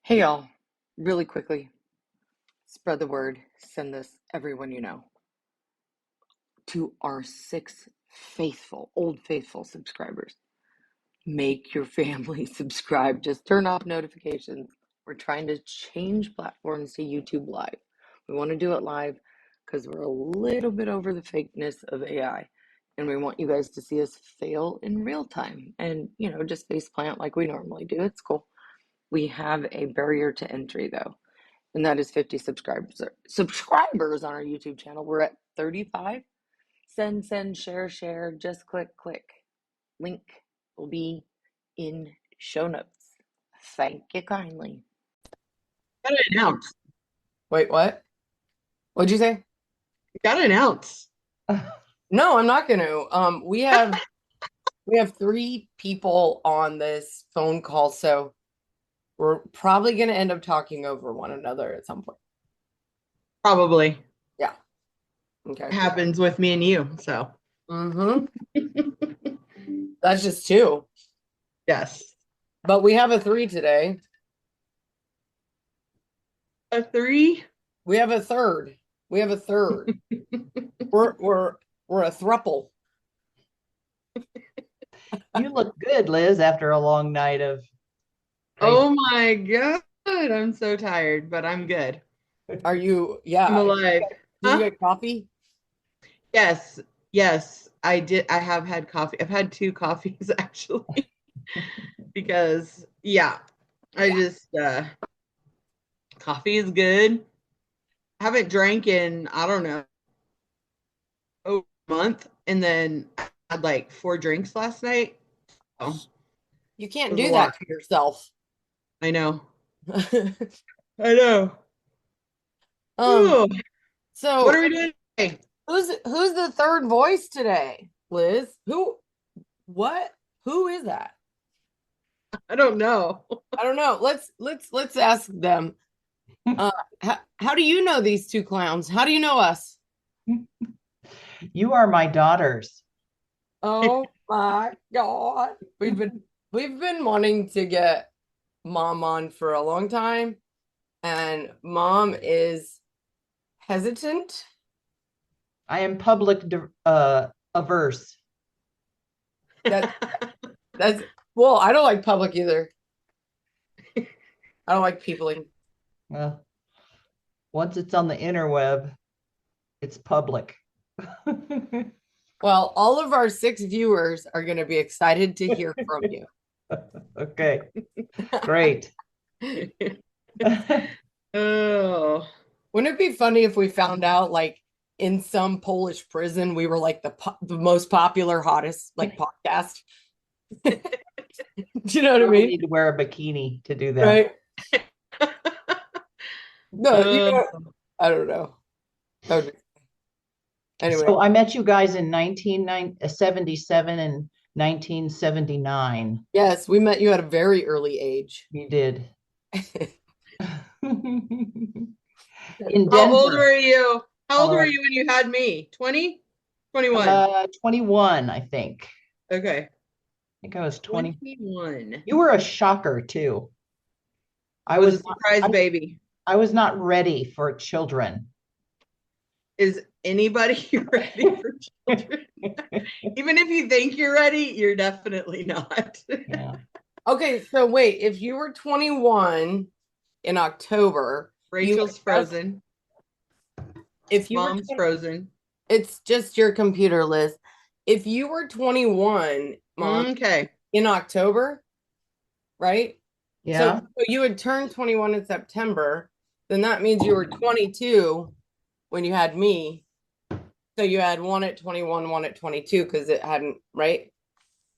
Hey y'all, really quickly, spread the word, send this everyone you know to our six old faithful subscribers. Make your family subscribe. Just turn off notifications. We're trying to change platforms to YouTube Live. We want to do it live because we're a little bit over the fakeness of AI. And we want you guys to see us fail in real time and, just face plant like we normally do. It's cool. We have a barrier to entry though, and that is 50 subscribers on our YouTube channel. We're at 35. Send, share, just click. Link will be in show notes. Thank you kindly. Gotta announce. Wait, what? What'd you say? Gotta announce. No, I'm not gonna. We have three people on this phone call, so we're probably gonna end up talking over one another at some point. Probably Yeah. Okay. happens with me and you. So Mm-hmm. That's just two. yes. But we have a three today. A three. We have a third. We have a third. We're a thruple. You look good, Liz, after a long night of crazy. Oh my God. I'm so tired, but I'm good. Are you? I'm Yeah. alive. Did you Huh? get coffee? Yes. Yes. I did. I have had coffee. I've had two coffees actually. Because I just coffee is good. I haven't drank in, I don't know, over a month. And then I had like 4 drinks last night. Oh, You it can't was a do that lot. to yourself. I know. I know. Um. Ooh, what So are we doing today? who's the third voice today, Liz? Who? What? Who is that? I don't know. I don't know. Let's ask them. How do you know these two clowns? How do you know us? You are my daughters. Oh my God. We've been wanting to get mom on for a long time, and mom is hesitant. I am public averse. That that's well, I don't like public either. I don't like peopling. Well, once it's on the interweb, it's public. Well, all of our six viewers are going to be excited to hear from you. Okay, great. Oh, Wouldn't it be funny if we found out, like, in some Polish prison, we were like the most popular, hottest like podcast? Do you know what I We mean? need to wear a bikini to do that. Right? No, uh, I don't know. Okay. Anyway, So I met you guys in 1977 and 1979. yes, we met you at a very early age. You did. In how old Denver, were you? How old Colorado. were you when you had me? 20? 21. 21, I think. Okay. I think I was 20. 21. You were a shocker too. I was a surprise baby. I was not ready for children. Is anybody ready for children? Even if you think you're ready, you're definitely not. Yeah. Okay, so wait, if you were 21 in October, Rachel's frozen. if you Mom's frozen. it's just your computer, Liz. If you were 21, Mom, Okay. in October, right? Yeah. So you would turn 21 in September, then that means you were 22 when you had me. So you had one at 21, one at 22 because it hadn't, right?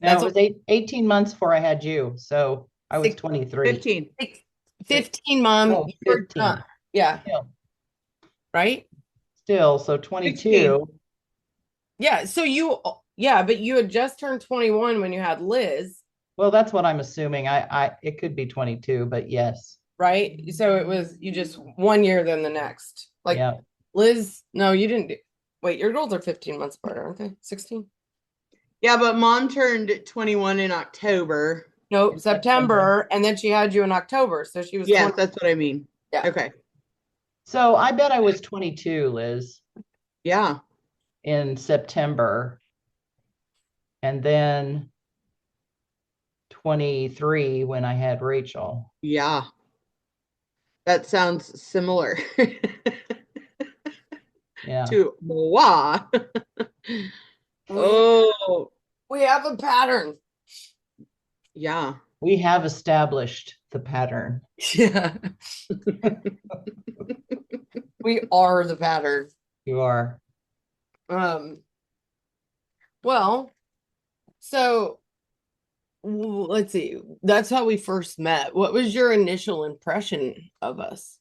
No, it was 18 months before I had you. So I was 23. 15. 15, Mom. Oh, You were 15. done. Yeah. Still. Right? Still, so 22. 16. Yeah. But you had just turned 21 when you had Liz, Well, that's what I'm assuming. It could be 22, but yes. right? So it was you just 1 year than the next. Like Yeah. Liz, no, you didn't wait, your girls are 15 months apart, aren't they? 16? Yeah, but mom turned 21 in October. Nope, in September, and then she had you in October, so she was Yes, 20. that's what I mean. Yeah. Okay. So I bet I was 22, Liz, Yeah. in September, and then 23 when I had Rachel. Yeah. That sounds similar Yeah. to moi. Oh, We have a pattern. yeah. We have established the pattern. Yeah. We are the pattern. You are. Um, well, so let's see. That's how we first met. What was your initial impression of us?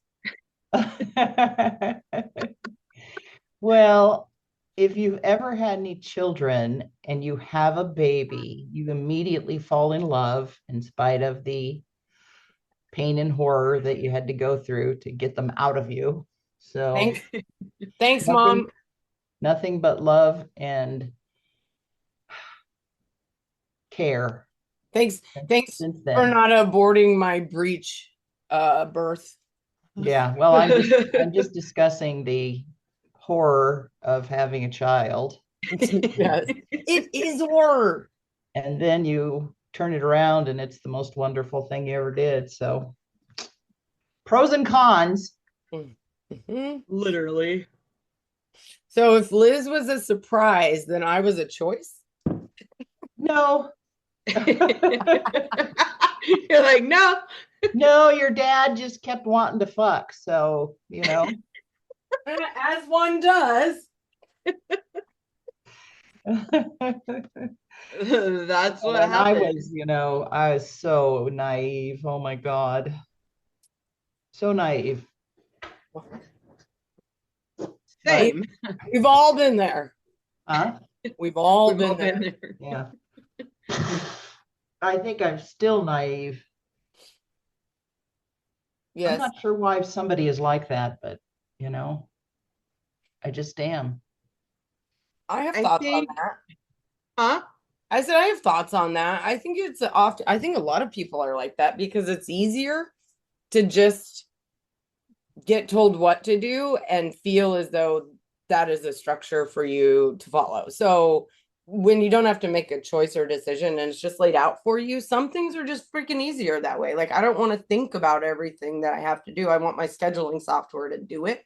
Well, if you've ever had any children and you have a baby, you immediately fall in love in spite of the pain and horror that you had to go through to get them out of you. So Thanks. Thanks, nothing, Mom. nothing but love and care Thanks. Thanks since for then. not aborting my breech birth. Yeah, well, I'm just discussing the horror of having a child. Yes. It is horror. And then you turn it around and it's the most wonderful thing you ever did. So pros and cons. Mhm. Literally. So if Liz was a surprise, then I was a choice. No, You're like, no. no, your dad just kept wanting to fuck. So, you know. As one does. That's what And I happened. was, I was so naive. Oh my God. So naive. Same. We've all been there. Huh? We've all We've been all there. been there. Yeah. I think I'm still naive. I'm Yes. not sure why somebody is like that, but I just am. I have I thoughts think- on that. Huh? I said I have thoughts on that. I think it's often, I think a lot of people are like that because it's easier to just get told what to do and feel as though that is a structure for you to follow. So when you don't have to make a choice or decision and it's just laid out for you, some things are just freaking easier that way. Like I don't want to think about everything that I have to do. I want my scheduling software to do it,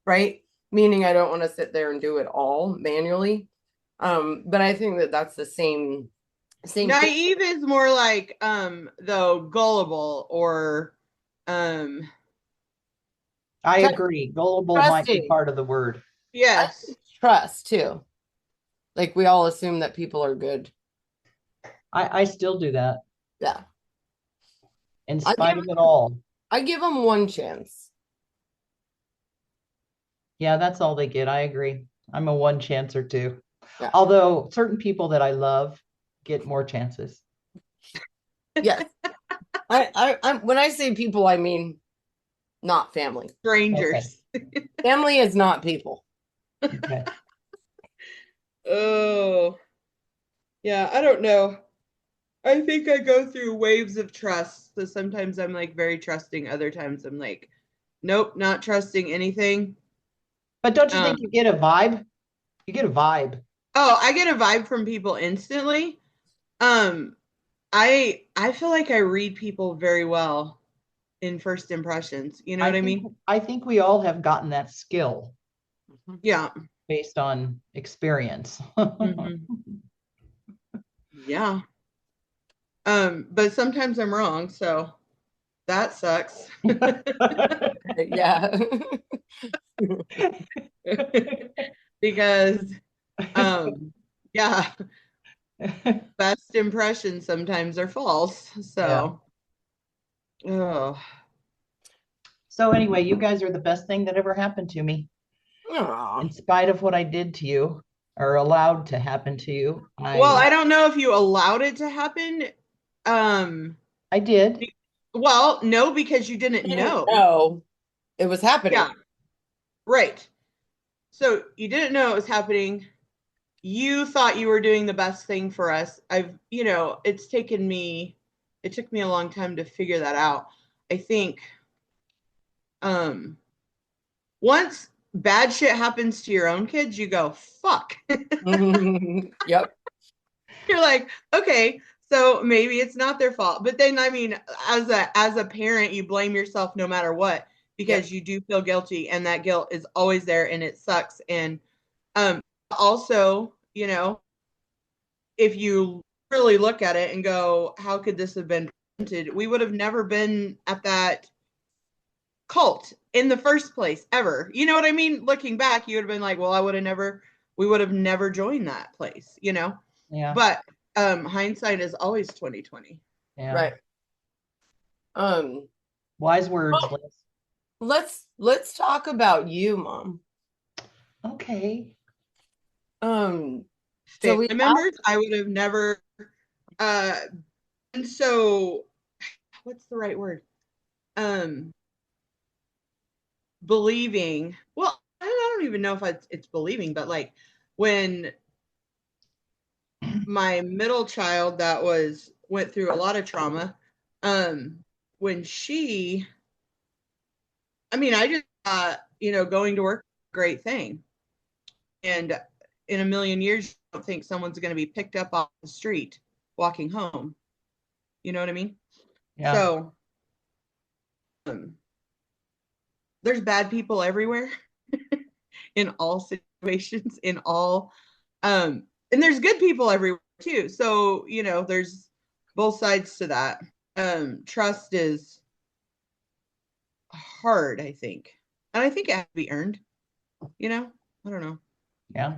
right? Meaning I don't want to sit there and do it all manually. But I think that that's the same thing. Naive is more like though gullible or I Trust- agree. Gullible might be trusting. part of the word. yes. Trust too. Like we all assume that people are good. I still do that Yeah. in I spite give- of it all. I give them one chance. Yeah, that's all they get. I agree. I'm a one chancer too. Yeah. Although certain people that I love get more chances. Yes. I'm when I say people, I mean not family. Strangers. Family is not people. Okay. Oh. Yeah, I don't know. I think I go through waves of trust. So sometimes I'm like very trusting, other times I'm like, nope, not trusting anything. But don't you think you get a vibe? You get a vibe. Oh, I get a vibe from people instantly. I feel like I read people very well in first impressions. You know what I mean? I think we all have gotten that skill Yeah. based on experience. Mhm. Yeah. But sometimes I'm wrong, so that sucks. Yeah. Because yeah, best impressions sometimes are false. So oh. So anyway, you guys are the best thing that ever happened to me. Aw. In spite of what I did to you or allowed to happen to you. Well, I don't know if you allowed it to happen. I did. Well, no, because you didn't know. No, it was happening. Yeah. Right. So you didn't know it was happening. You thought you were doing the best thing for us. It's taken me it took me a long time to figure that out. I think once bad shit happens to your own kids, you go, fuck. Yep. You're like, okay, so maybe it's not their fault. But then, I mean, as a parent, you blame yourself no matter what, because you do feel guilty, and that guilt is always there, and it sucks. And also, you know, if you really look at it and go, how could this have been prevented? We would have never been at that cult in the first place, ever. You know what I mean? Looking back, you would have been like, well, we would have never joined that place, you know? Yeah. But hindsight is always 2020. Yeah. Right. Wise words, Oh. Liz. Let's talk about you, Mom. Okay. So Family members, I would have never and so what's the right word? Believing. Well, I don't even know if it's believing, but like when my middle child that went through a lot of trauma, when she, I mean, I just thought, you know, going to work, great thing. And in a million years, you don't think someone's going to be picked up off the street walking home. You know what I mean? Yeah. So there's bad people everywhere in all situations, in all, and there's good people everywhere too. So, you know, there's both sides to that. Trust is hard, I think. And I think it has to be earned, you know? I don't know. Yeah.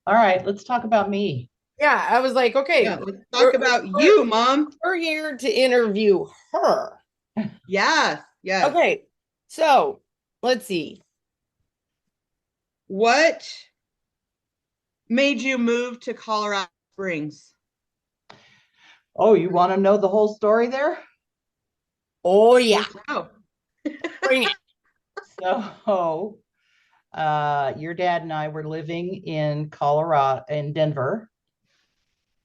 All right, let's talk about me. Yeah, I was like, okay, Yeah, let's talk about you, Mom. We're here to interview her. Yes, yes. Okay, so let's see. What made you move to Colorado Springs? Oh, you want to know the whole story there? Oh yeah, Oh, bring it. So, your dad and I were living in Colorado, in Denver.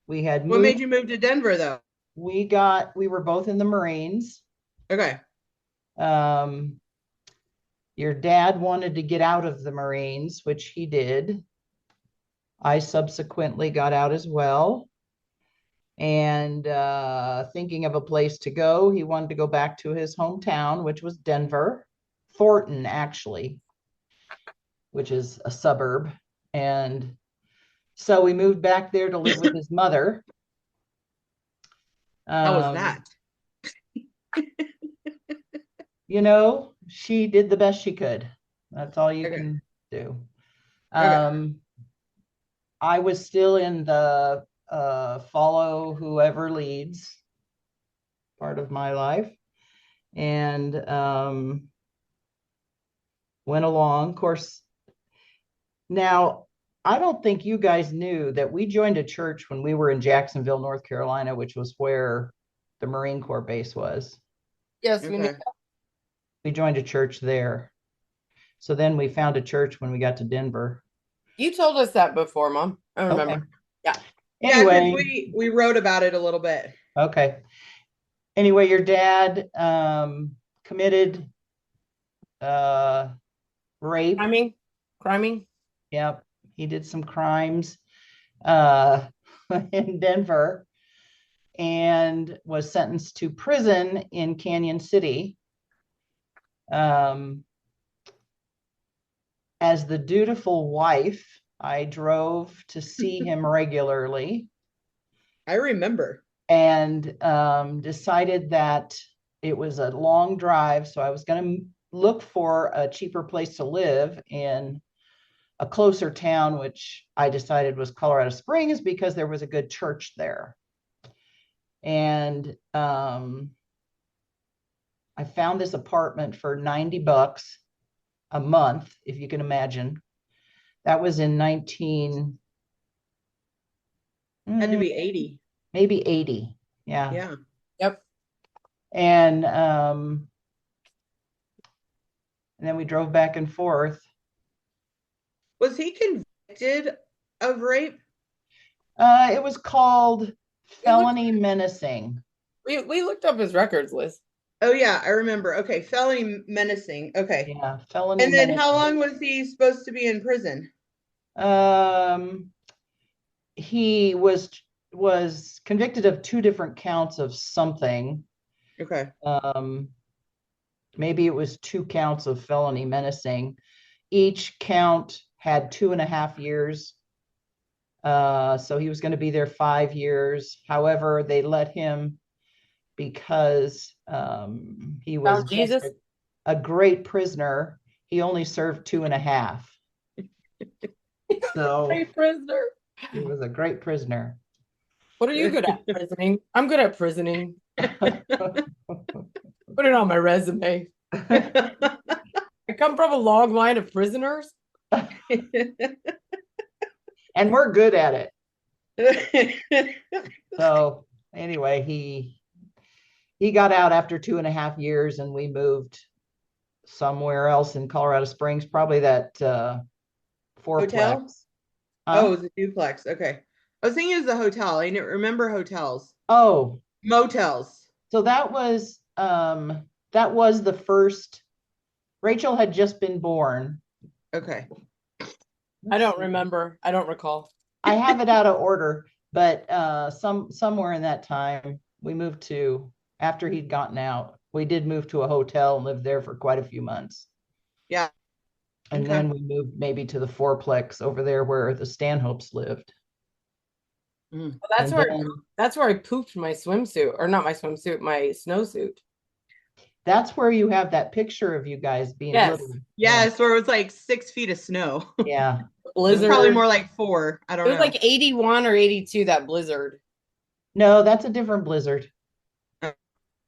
We had what moved. made you move to Denver, though? We were both in the Marines. Okay. Your dad wanted to get out of the Marines, which he did. I subsequently got out as well. And thinking of a place to go, he wanted to go back to his hometown, which was Denver, Thornton, actually, which is a suburb. And so we moved back there to live with his mother. How was that? You know, she did the best she could. That's all you Okay. can do. Okay. I was still in the follow whoever leads part of my life, and went along. Of course, now I don't think you guys knew that we joined a church when we were in Jacksonville, North Carolina, which was where the Marine Corps base was. Yes, we knew. Okay. We joined a church there. So then we found a church when we got to Denver. You told us that before, Mom. I remember. Okay. Yeah. Anyway, Yeah, 'cause we wrote about it a little bit. okay. Anyway, your dad committed rape. Criming. Yep, he did some crimes in Denver and was sentenced to prison in Canyon City. As the dutiful wife, I drove to see him regularly. I remember. And decided that it was a long drive, so I was going to look for a cheaper place to live in a closer town, which I decided was Colorado Springs because there was a good church there. And I found this apartment for $90 a month, if you can imagine. That was in Had to be 80. Maybe 80. Yeah. Yeah. Yep. And then we drove back and forth. Was he convicted of rape? It was called felony menacing. We looked up his records, Liz. Oh yeah, I remember. Okay, felony menacing. Okay. Yeah, felony And then how menacing. long was he supposed to be in prison? He was convicted of 2 different counts of something. Okay. Maybe it was 2 counts of felony menacing. Each count had 2.5 years. So he was going to be there 5 years. However, they let him because he was Found Jesus. a great prisoner. He only served 2.5. So Great prisoner. he was a great prisoner. What are you good at? Prisoning. I'm good at prisoning. Put it on my resume. I come from a long line of prisoners. And we're good at it. So anyway, he got out after 2.5 years, and we moved somewhere else in Colorado Springs, probably that fourplex. Hotel? Oh, it was a duplex. Okay. I was thinking it was a hotel. I didn't remember hotels. Oh, Motels. so that was the first. Rachel had just been born. Okay. I don't remember. I don't recall. I have it out of order, but somewhere in that time we moved to, after he'd gotten out, we did move to a hotel and lived there for quite a few months. Yeah. And Okay. then we moved maybe to the fourplex over there where the Stanhopes lived. Well, And then that's where I pooped my swimsuit, or not my swimsuit, my snowsuit. that's where you have that picture of you guys being Yes. little. Yes, where it was like 6 feet of snow. Yeah. It was Blizzard. probably more like 4. I It don't was know. like 81 or 82, that blizzard. No, that's a different blizzard. Oh.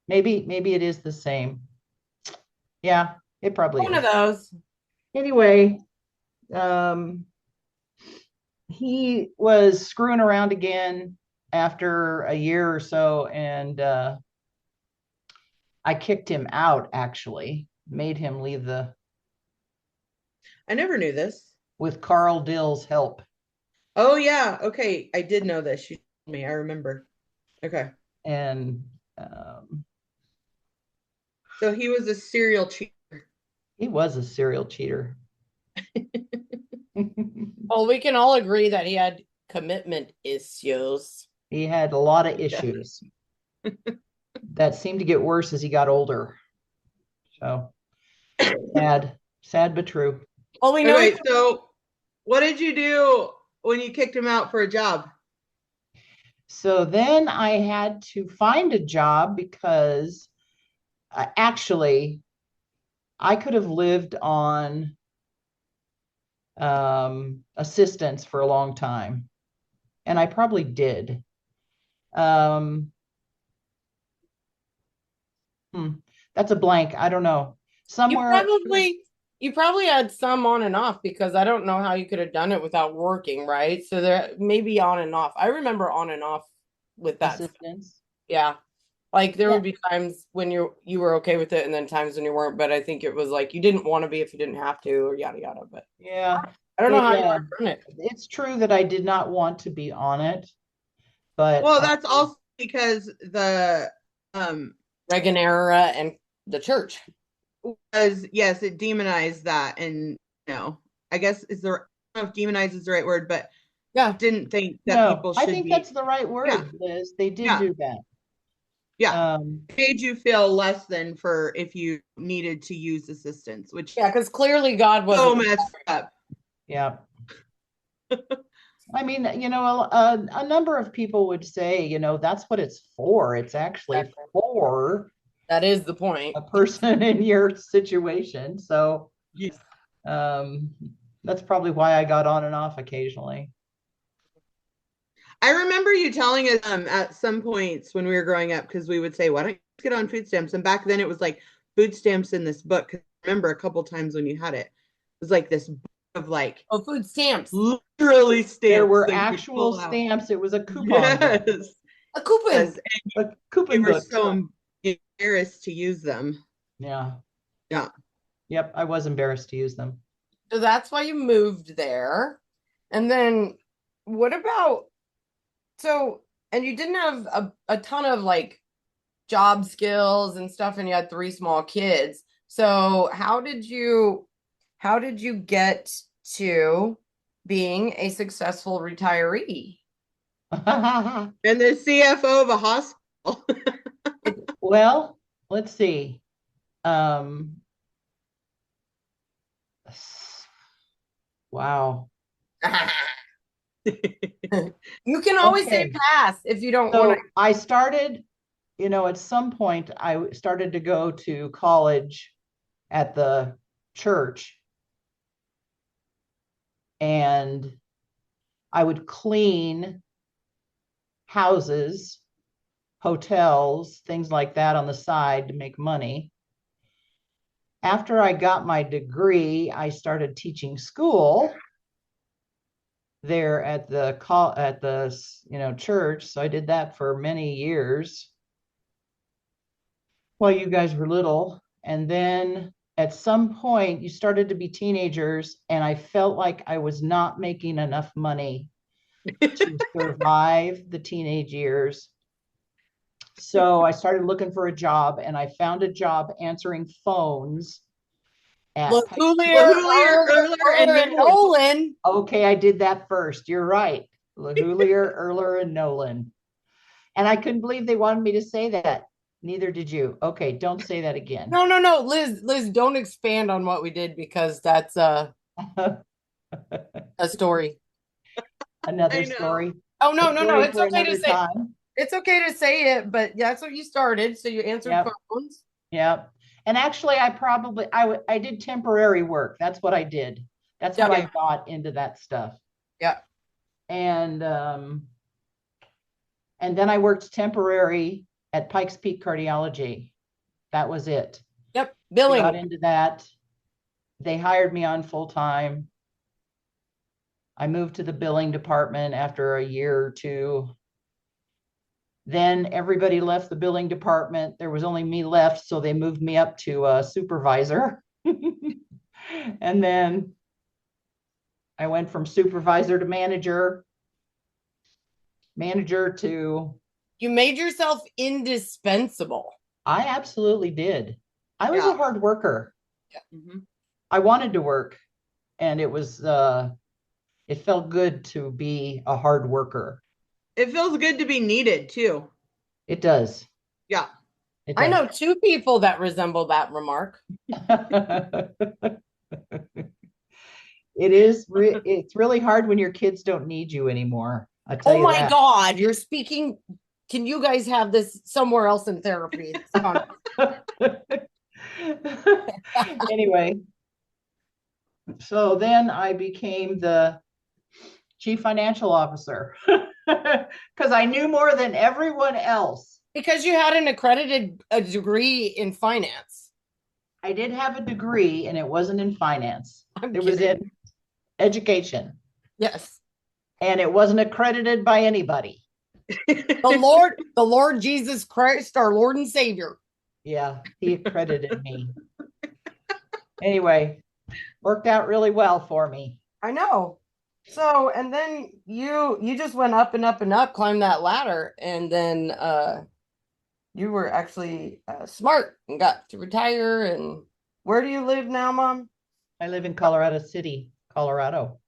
Maybe it is the same. Yeah, it probably One is. of those. Anyway, he was screwing around again after a year or so, and I kicked him out, actually, made him leave I never knew this. with Carl Dill's help. Oh yeah. Okay. I did know this. You told me. I remember. Okay. And So he was a serial cheater. he was a serial cheater. Well, we can all agree that he had commitment issues. He had a lot of issues that seemed to get worse as he got older. So sad but true. Well, we know. Okay, so what did you do when you kicked him out for a job? So then I had to find a job because actually I could have lived on assistance for a long time, and I probably did. That's a blank. I don't know. Somewhere You probably had some on and off, because I don't know how you could have done it without working, right? So there maybe on and off. I remember on and off with that stuff. assistance. Yeah. Like there Yeah. would be times when you were okay with it, and then times when you weren't, but I think it was like you didn't want to be if you didn't have to, or yada yada. But Yeah, I don't know how you Yeah. would have done it. it's true that I did not want to be on it, but Well, that's also because the Reagan era and the church. was, yes, it demonized that, and I guess I don't know if demonize is the right word, but Yeah. didn't think that no, people I should think be that's the right word, Yeah. Liz. They did Yeah. do that. Yeah. Made you feel less than for if you needed to use assistance, which Yeah, because clearly God was so messed up. Yeah. I mean, a number of people would say, that's what it's for. It's actually Exactly. for That is the point. a person in your situation. So Yes. that's probably why I got on and off occasionally. I remember you telling us at some points when we were growing up, because we would say, why don't you get on food stamps? And back then it was like food stamps in this book. 'Cause I remember a couple times when you had it, it was like this book of like Oh, food stamps. literally stamps. There were that you could actual pull out. stamps. It was a coupon book. Yes. A coupon. Yes. A We coupon were book. so embarrassed to use them. Yeah. Yeah. Yep. I was embarrassed to use them. So that's why you moved there. And then what about, and you didn't have a ton of like job skills and stuff, and you had 3 small kids. So how did you get to being a successful retiree? And the CFO of a hospital. Well, let's see. Um, Wow. You can always say Okay. pass if you don't So want to. I started, at some point, I started to go to college at the church, and I would clean houses, hotels, things like that on the side to make money. After I got my degree, I started teaching school there at the church. So I did that for many years while you guys were little. And then at some point you started to be teenagers, and I felt like I was not making enough money to survive the teenage years. So I started looking for a job, and I found a job answering phones at Lahoulier and Nolan. Okay, I did that first. You're right. Lahoulier, Erler, and Nolan. And I couldn't believe they wanted me to say that. Neither did you. Okay, don't say that again. No, Liz, don't expand on what we did, because that's a story. Another story. Oh, no. It's For okay to another say. time. It's okay to say it, but that's what you started. So you answered Yep. phones. Yep. And actually, I did temporary work. That's what I did. That's how I got into that stuff. Yeah. And then I worked temporary at Pikes Peak Cardiology. That was it. Yep. Billing. Got into that. They hired me on full time. I moved to the billing department after a year or two. Then everybody left the billing department. There was only me left, so they moved me up to a supervisor. And then I went from supervisor to manager to... You made yourself indispensable. I absolutely did. I was a hard worker. Yeah. Mm-hmm. I wanted to work, and it felt good to be a hard worker. It feels good to be needed too. It does. Yeah. It does. I know 2 people that resemble that remark. It's really hard when your kids don't need you anymore. I tell Oh you my that. God, you're speaking. Can you guys have this somewhere else in therapy? Anyway, so then I became the chief financial officer because I knew more than everyone else. Because you had a degree in finance. I did have a degree, and it wasn't in finance. It was kidding. in education. Yes. And it wasn't accredited by anybody. The Lord Jesus Christ, our Lord and Savior. Yeah, he accredited me. Anyway, worked out really well for me. I know. So, and then you just went up and up and up, climbed that ladder, and then you were actually smart and got to retire. And where do you live now, Mom? I live in Colorado City, Colorado.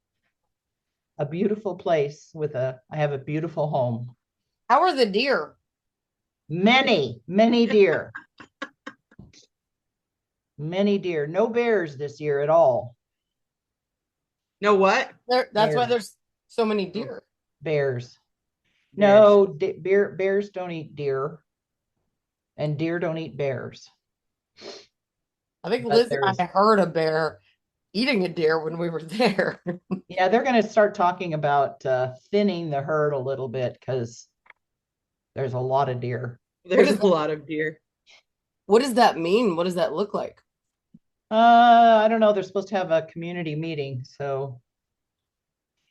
A beautiful place I have a beautiful home. How are the deer? Many, many deer. Many deer. No bears this year at all. No what? That's why there's so many deer. Bears. No, bears don't eat deer. And deer don't eat bears. I think Liz and I heard a bear eating a deer when we were there. Yeah, they're going to start talking about thinning the herd a little bit because there's a lot of deer. There's a lot of deer. What does that mean? What does that look like? I don't know. They're supposed to have a community meeting, so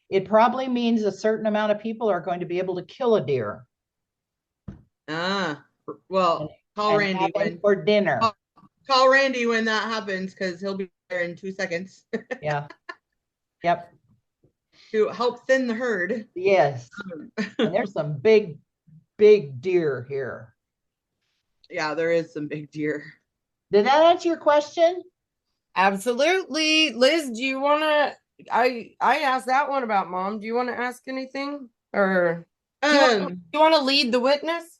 it probably means a certain amount of people are going to be able to kill a deer. Well, call Randy for dinner. Call Randy when that happens, because he'll be there in 2 seconds. Yeah. Yep. To help thin the herd. Yes. And there's some big deer here. Yeah, there is some big deer. Did that answer your question? Absolutely. Liz, do you want to I asked that one about mom. Do you want to ask anything or Um, do you want to lead the witness?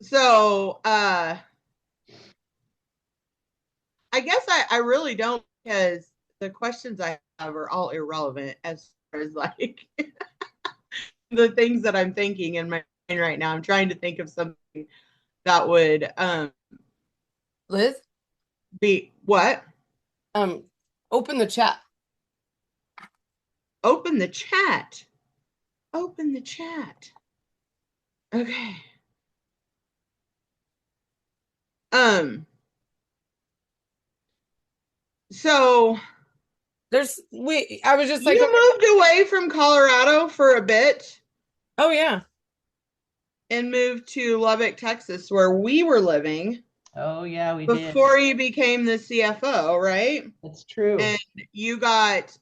so I guess I really don't, because the questions I have are all irrelevant as far as like the things that I'm thinking in my mind right now. I'm trying to think of something that would Liz, be what? um open the chat. Open the chat. Open the chat. Okay. Um so I was just like, you okay. moved away from Colorado for a bit Oh yeah. and moved to Lubbock, Texas, where we were living Oh, yeah, we did. before you became the CFO, right? That's true. And you got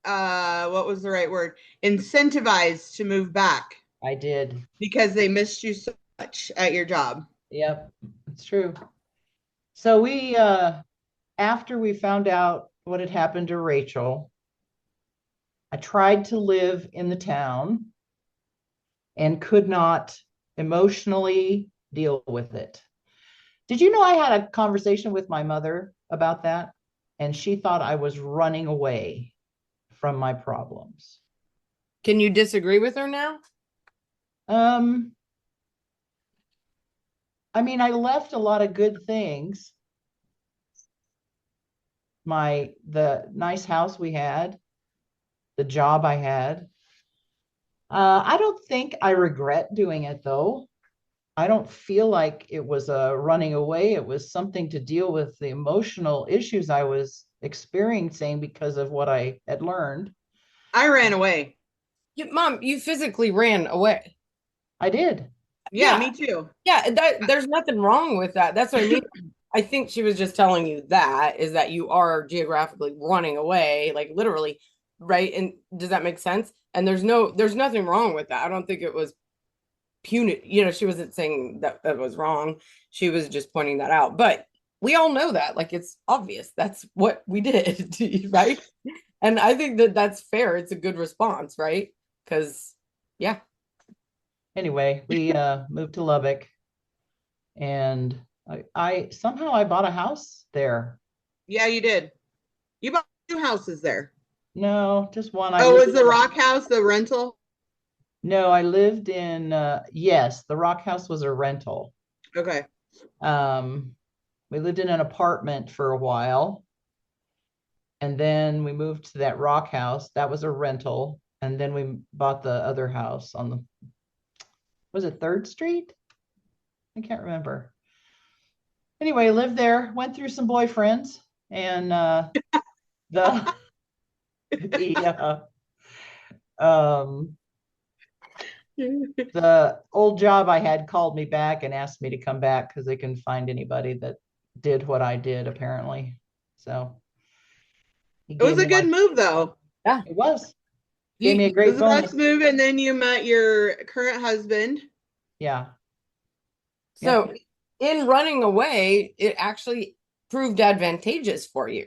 what was the right word? Incentivized to move back I did. because they missed you so much at your job. Yep, it's true. So we, after we found out what had happened to Rachel, I tried to live in the town and could not emotionally deal with it. Did you know I had a conversation with my mother about that? And she thought I was running away from my problems. Can you disagree with her now? Um, I mean, I left a lot of good things. The nice house we had, the job I had. I don't think I regret doing it though. I don't feel like it was a running away. It was something to deal with the emotional issues I was experiencing because of what I had learned. I ran away. Mom, you physically ran away. I did. Yeah, Yeah. me too. Yeah, there's nothing wrong with that. That's what I mean. I think she was just telling you that is that you are geographically running away, like literally, right? And does that make sense? And there's nothing wrong with that. I don't think it was punitive. She wasn't saying that that was wrong. She was just pointing that out. But we all know that, like it's obvious. That's what we did, right? And I think that that's fair. It's a good response, right? Because yeah. Anyway, we moved to Lubbock, and I somehow I bought a house there. Yeah, you did. You bought 2 houses there. No, just one. I Oh, lived was the Rock House the rental? No, I lived in yes, the Rock House was a rental. Okay. We lived in an apartment for a while, and then we moved to that Rock House. That was a rental, and then we bought the other house on the, was it 3rd Street? I can't remember. Anyway, lived there, went through some boyfriends, and the the the old job I had called me back and asked me to come back because they couldn't find anybody that did what I did, apparently. So he It was gave a me good move, though. Yeah. it was. Gave me a It great was a bonus. nice move, and then you met your current husband. Yeah. So in running away, it actually proved advantageous for you.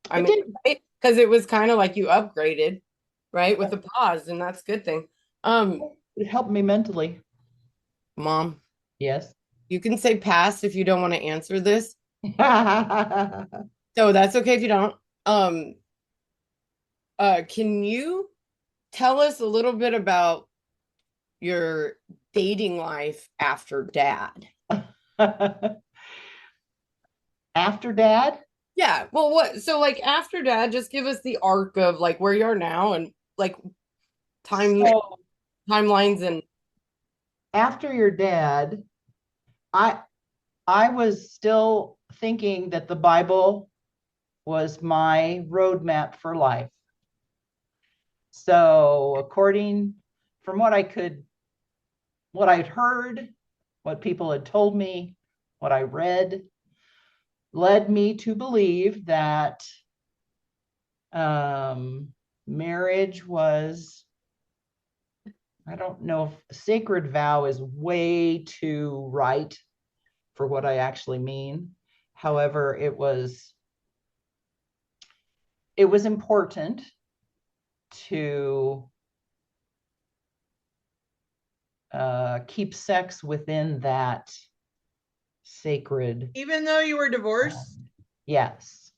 I It mean, did. because it was kind of like you upgraded, right? With a pause, and that's a good thing. It helped me mentally. Mom, Yes. you can say pass if you don't want to answer this. So that's okay if you don't. Can you tell us a little bit about your dating life after dad? After dad? Yeah. Well, what? So, like, after dad, just give us the arc of like where you are now and like So timelines and. after your dad, I I was still thinking that the Bible was my roadmap for life. So according from what I'd heard, what people had told me, what I read, led me to believe that marriage was I don't know if sacred vow is way too right for what I actually mean. However, it was important to keep sex within that sacred. Even though you were divorced? Yes.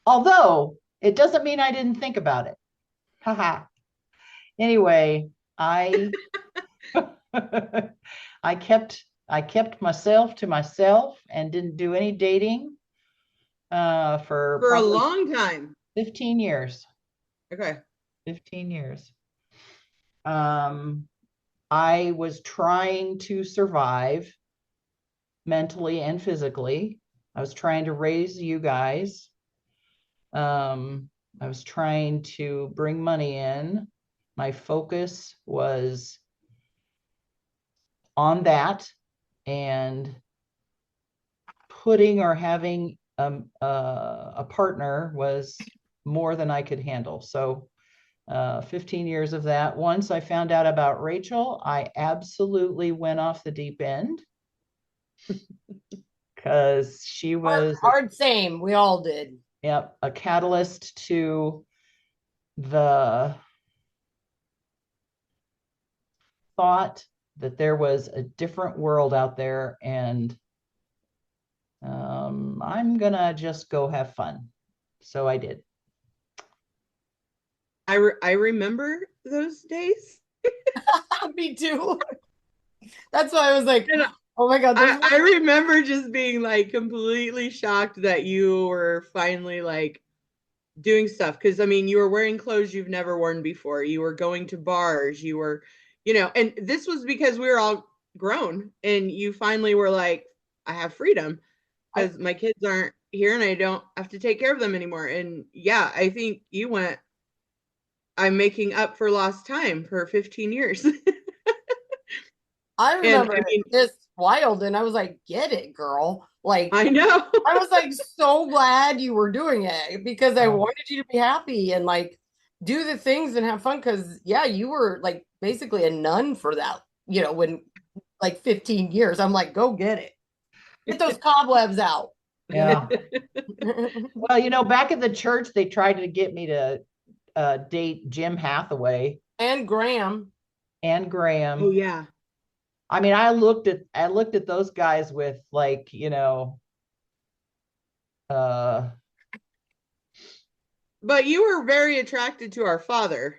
Although it doesn't mean I didn't think about it. Haha. Anyway, I I kept myself to myself and didn't do any dating for For a probably long time. 15 years. Okay. 15 years. I was trying to survive mentally and physically. I was trying to raise you guys. I was trying to bring money in. My focus was on that, and putting or having a partner was more than I could handle. So 15 years of that. Once I found out about Rachel, I absolutely went off the deep end because she was Hard same. We all did. a catalyst to the thought that there was a different world out there, and I'm gonna just go have fun. So I did. I remember those days. Me too. That's why I was like, And oh my God. I remember just being like completely shocked that you were finally like doing stuff. Because I mean, you were wearing clothes you've never worn before. You were going to bars. You were, and this was because we were all grown, and you finally were like, I have freedom because my kids aren't here and I don't have to take care of them anymore. And yeah, I think you went, I'm making up for lost time for 15 years. I remember I mean, this wild, and I was like, get it, girl. Like, I know. I was like so glad you were doing it because I wanted you to be happy and like do the things and have fun. Because yeah, you were like basically a nun for that, when like 15 years. I'm like, go get it. Get those cobwebs out. Yeah. Well, back at the church, they tried to get me to date Jim Hathaway And Graham. and Graham. Oh yeah. I mean, I looked at those guys with like, But you were very attracted to our father.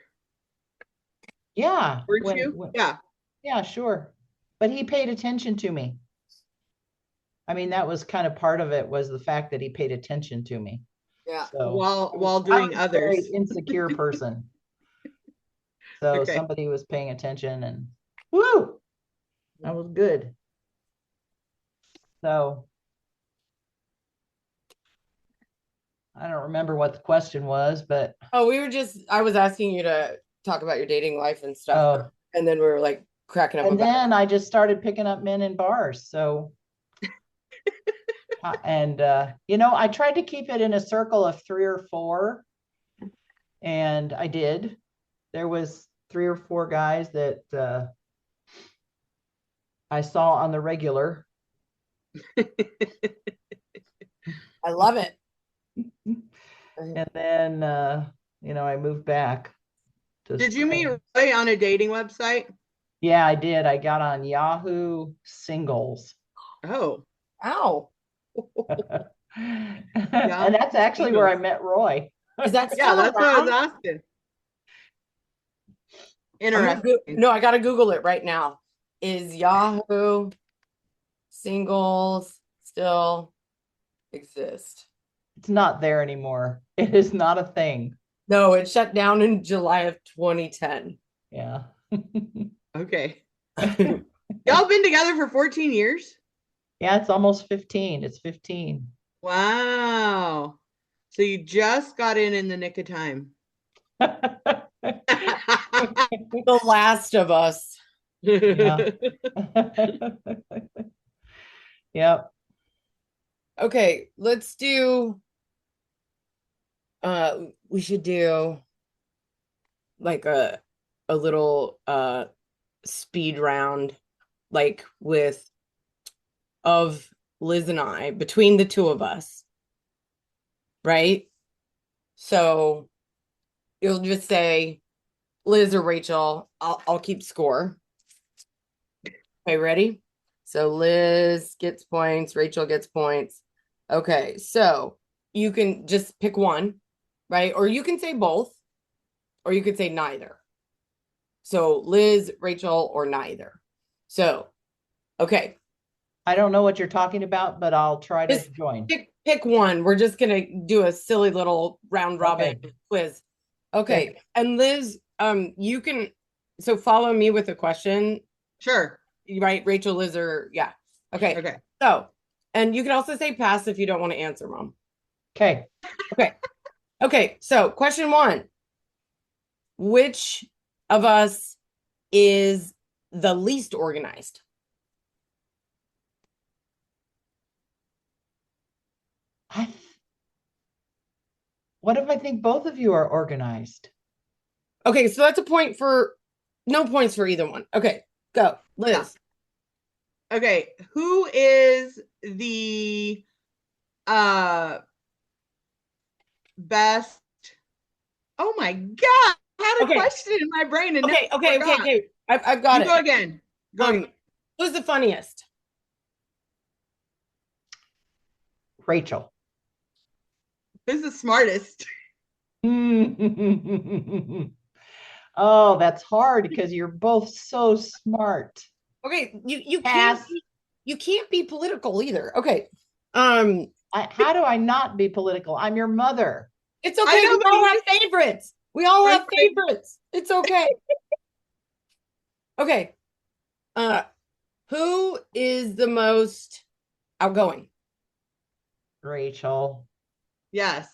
yeah. Weren't you? Yeah. Yeah, sure. But he paid attention to me. I mean, that was kind of part of it, was the fact that he paid attention to me. Yeah. So While doing I was a very others. insecure person. So Okay. somebody was paying attention, and woo, that was good. So I don't remember what the question was, but Oh, I was asking you to talk about your dating life and stuff. And then we were like cracking up and about then I just started picking up men in bars. So and I tried to keep it in a circle of 3 or 4, and I did. There was 3 or 4 guys that I saw on the regular. I love it. And then I moved back to Did you meet Spain. Roy on a dating website? Yeah, I did. I got on Yahoo Singles. Oh. Ow. And that's actually where I met Roy. Is that Yeah, still that's what I was around? asking. Interesting. No, I gotta Google it right now. Is Yahoo Singles still exist? It's not there anymore. It is not a thing. No, it shut down in July of 2010. Yeah. Okay. Y'all been together for 14 years? Yeah, it's almost 15. It's 15. Wow. So you just got in the nick of time. The Last of Us. Yeah. Yep. Okay, let's do we should do like a a little speed round, like of Liz and I, between the two of us, right? So you'll just say Liz or Rachel. I'll keep score. Okay, ready? So Liz gets points, Rachel gets points. Okay, so you can just pick one, right? Or you can say both, or you could say neither. So Liz, Rachel, or neither. So, okay, I don't know what you're talking about, but I'll try to Just join. pick one. We're just gonna do a silly little round robin quiz. Okay, and Liz, you can so follow me with a question, Sure. right? Rachel, Liz, or yeah. Okay. Okay. So, and you can also say pass if you don't want to answer, Mom. Okay. Okay. Okay. So, question one: which of us is the least organized? What if I think both of you are organized? Okay, so that's a point for no points for either one. Okay, go, Liz. Okay, who is the best? Oh my God, I had a Okay. question in my brain and Okay, now I okay, forgot. okay. I've got You it. go again. Go again. Who's the funniest? Rachel. Who's the smartest? Oh, that's hard because you're both so smart. Okay, you Pass. can't be political either. Okay. How do I not be political? I'm your mother. It's okay. I know, We but all you- have favorites. We all have Okay. favorites. It's okay. Okay. Who is the most outgoing? Rachel. Yes.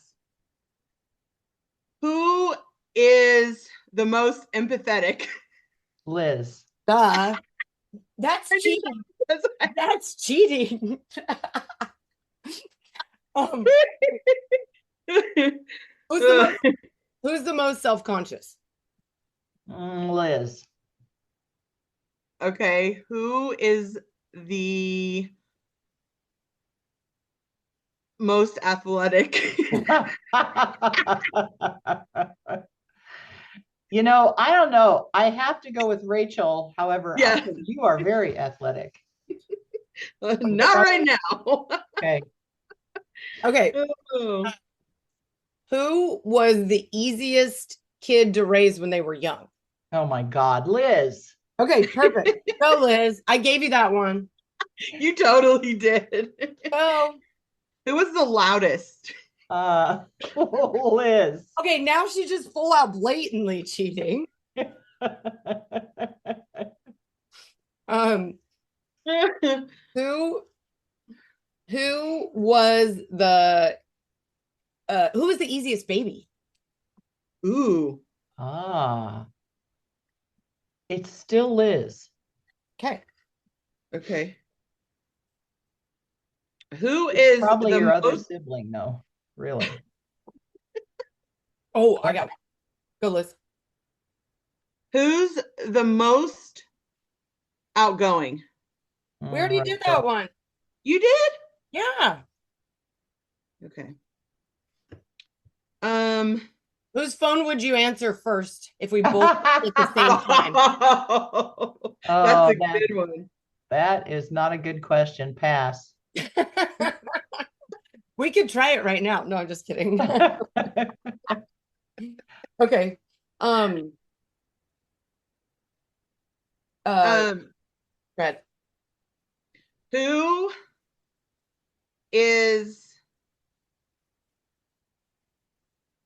Who is the most empathetic? That's Liz. cheating. That's cheating. Who's the most self-conscious? Liz. Okay, who is the most athletic? You know, I don't know. I have to go with Rachel. However, Yeah. I think you are very athletic. Not right now. Okay. Oh. Who was the easiest kid to raise when they were young? Oh my God, Liz. Okay, perfect. Go, Liz. I gave you that one. You totally did. Go. Who was the loudest? Liz. Okay, now she's just full out blatantly cheating. Who was the easiest baby? Ooh. It's still Liz. Okay. Okay. Who is probably the your other most sibling, though? Really? Oh, I got it. Go, Liz. who's the most outgoing? We already did that one. You did? Yeah. Okay. Whose phone would you answer first if we both at the same time? That's a good one. That is not a good question. Pass. We could try it right now. No, I'm just kidding. Okay. Fred. Who is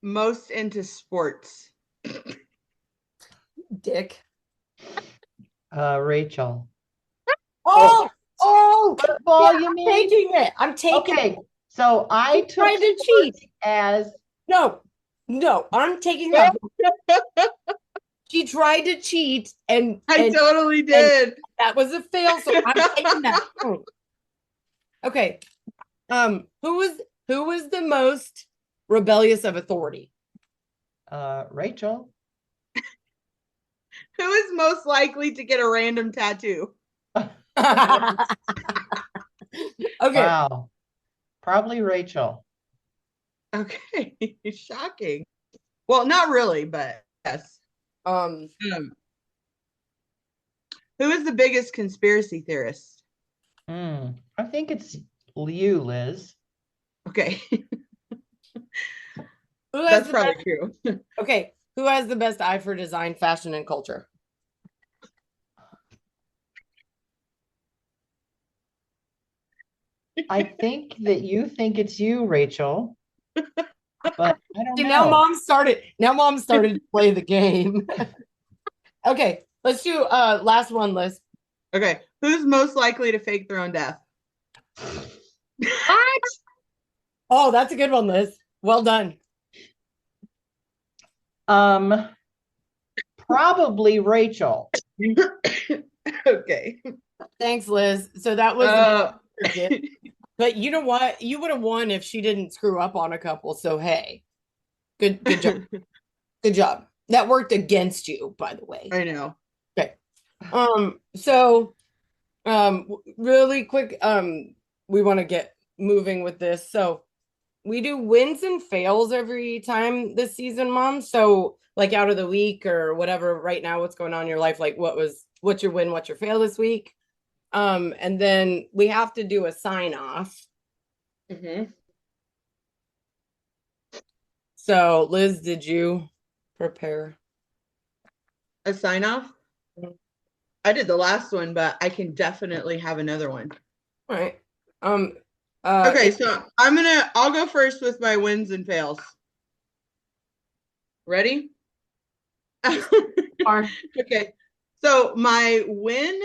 most into sports? Dick. Rachel. Oh, Football, you mean? taking it. I'm taking Okay, it. so I You tried took to cheat. as No, I'm taking that. She tried to cheat, and I totally did. that was a fail. So I'm taking that. Okay. Who was the most rebellious of authority? Rachel. Who is most likely to get a random tattoo? Okay. Wow. Probably Rachel. Okay, shocking. Well, not really, but yes. Um, Who is the biggest conspiracy theorist? I think it's you, Liz. Okay, who has that's the probably best, true. okay, who has the best eye for design, fashion, and culture? I think that you think it's you, Rachel, but I don't See, now know. mom started to play the game. Okay, let's do last one, Liz. Okay, who's most likely to fake their own death? What? Oh, that's a good one, Liz. Well done. Probably Rachel. Okay. Thanks, Liz. So that was Uh, but you know what? You would have won if she didn't screw up on a couple. So hey, good job. Good job. That worked against you, by the way. I know. Okay. So really quick, we want to get moving with this. So we do wins and fails every time this season, Mom. So like out of the week or whatever, right now, what's going on in your life? Like what's your win, what's your fail this week? And then we have to do a sign off. Mm-hmm. So Liz, did you prepare A sign off? I did the last one, but I can definitely have another one. all right? Okay, so I'll go first with my wins and fails. Ready? Okay. So my win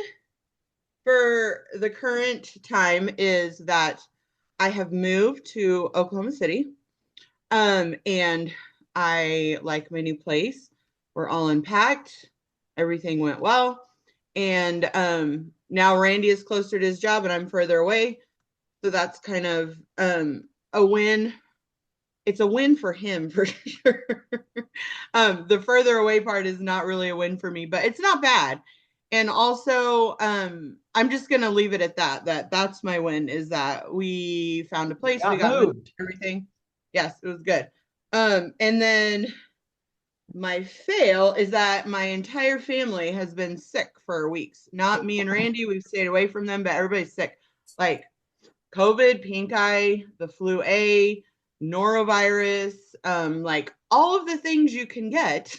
for the current time is that I have moved to Oklahoma City. And I like my new place. We're all unpacked. Everything went well. And now Randy is closer to his job and I'm further away. So that's kind of a win. It's a win for him for sure. The further away part is not really a win for me, but it's not bad. And also, I'm just gonna leave it at that. That's my win is that we found a place, we got moved, everything. Yes, it was good. And then my fail is that my entire family has been sick for weeks. Not me and Randy, we've stayed away from them, but everybody's sick. Like COVID, pink eye, the flu A, norovirus, like all of the things you can get,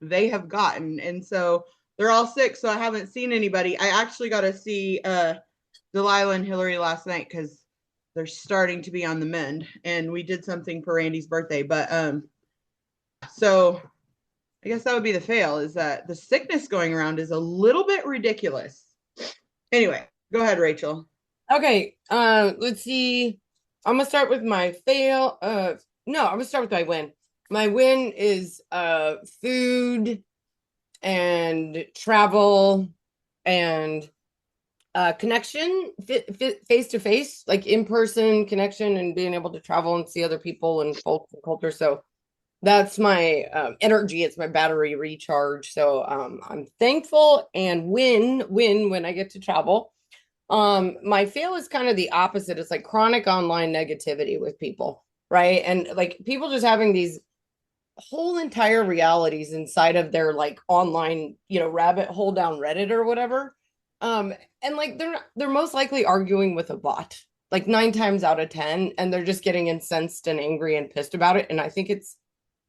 they have gotten. And so they're all sick. So I haven't seen anybody. I actually got to see Delilah and Hillary last night because they're starting to be on the mend. And we did something for Randy's birthday. But so I guess that would be the fail is that the sickness going around is a little bit ridiculous. Anyway, go ahead, Rachel. Okay, let's see. I'm gonna start with my fail. No, I'm gonna start with my win. My win is food and travel and connection, face to face, like in person connection, and being able to travel and see other people and folks and culture. So that's my energy. It's my battery recharge. So I'm thankful and win when I get to travel. My fail is kind of the opposite. It's like chronic online negativity with people, right? And like people just having these whole entire realities inside of their like online, rabbit hole down Reddit or whatever. And like they're most likely arguing with a bot, like 9 times out of 10, and they're just getting incensed and angry and pissed about it. And I think it's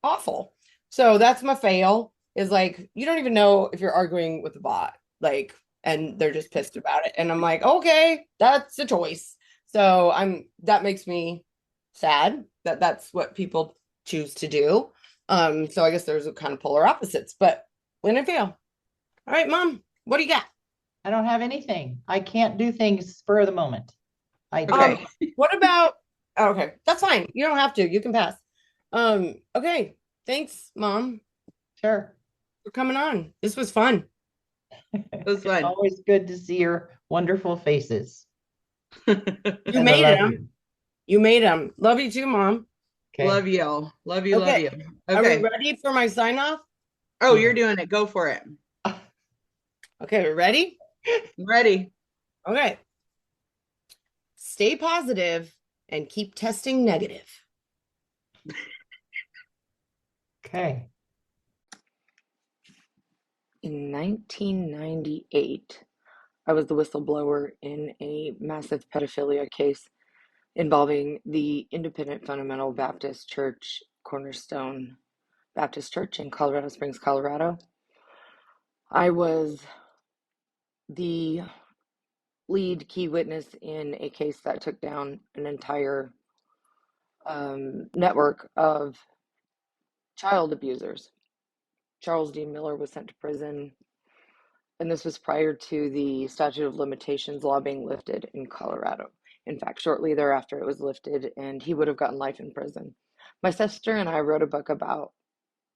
awful. So that's my fail, is like you don't even know if you're arguing with a bot. Like, and they're just pissed about it. And I'm like, okay, that's a choice. So that makes me sad that that's what people choose to do. So I guess there's a kind of polar opposites, but win and fail. All right, Mom, what do you got? I don't have anything. I can't do things spur of the moment. Okay. What about, okay, that's fine. You don't have to, you can pass. Okay. Thanks, Mom. Sure. For coming on. This was fun. It was fun. Always good to see your wonderful faces. You made them. You made them. Love you too, Mom. Okay. Love you. Love you. Okay. Love you. Are we Okay. ready for my sign off? Oh, you're doing it. Go for it. Okay, we're ready? Ready. Okay. Stay positive and keep testing negative. Okay. In 1998, I was the whistleblower in a massive pedophilia case involving the Independent Fundamental Baptist Church, Cornerstone Baptist Church in Colorado Springs, Colorado. I was the lead key witness in a case that took down an entire network of child abusers. Charles D. Miller was sent to prison, and this was prior to the statute of limitations law being lifted in Colorado. In fact, shortly thereafter, it was lifted, and he would have gotten life in prison. My sister and I wrote a book about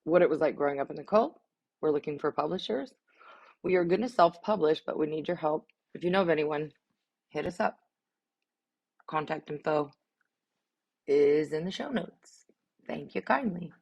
what it was like growing up in the cult. We're looking for publishers. We are going to self-publish, but we need your help. If you know of anyone, hit us up. Contact info is in the show notes. Thank you kindly.